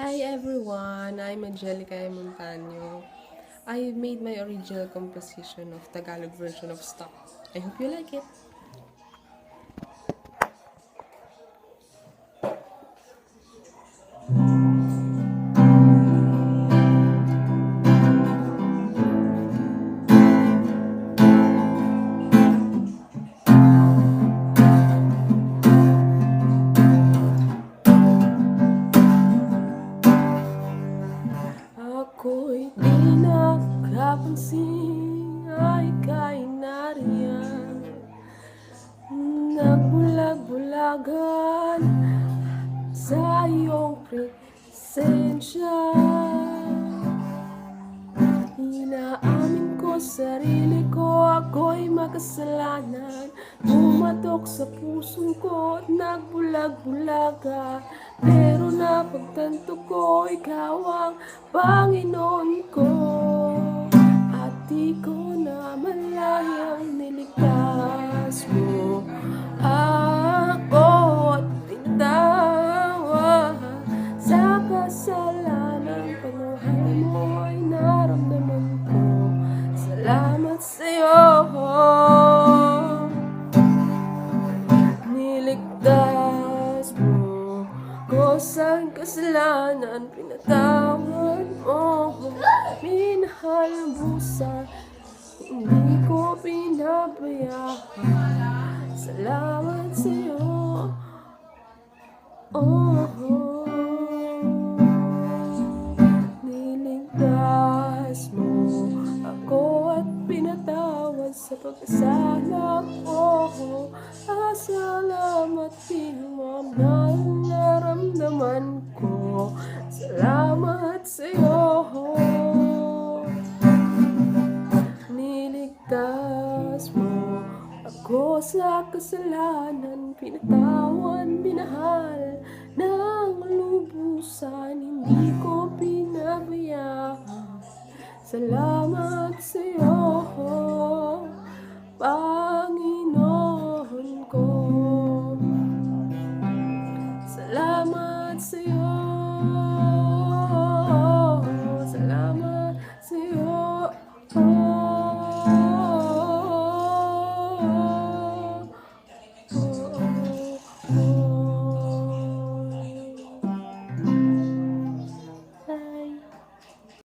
Hi everyone, I'm Angelica Montaño. I made my original composition of Tagalog version of Stop. I hope you like it. Ako'y di nakapansin ay ika'y nariyan. Nagbulag-bulagan sa iyong presensya. Inaamin ko sarili ko, ako'y makasalanan. Pumatok sa pusong ko at nagbulag-bulaga. Pero napagtanto ko, ikaw ang Panginoon ko. At di ko na malayang niligtas mo ako at tinatawag sa kasalanan. Pagmahal mo ay naramdaman ko. Salamat sa'yo. Niligtas mo ko sa kasalanan. Pinatawad mo, minahal busa, hindi ko pinabayaan. Salamat sa'yo. Niligtas mo ako at pinatawad sa pagkasala ko. Salamat din mo na naramdaman ko. Salamat sa'yo. Niligtas mo ako sa kasalanan, pinatawad, minahal ng lubusan, hindi ko pinabayaan. Salamat.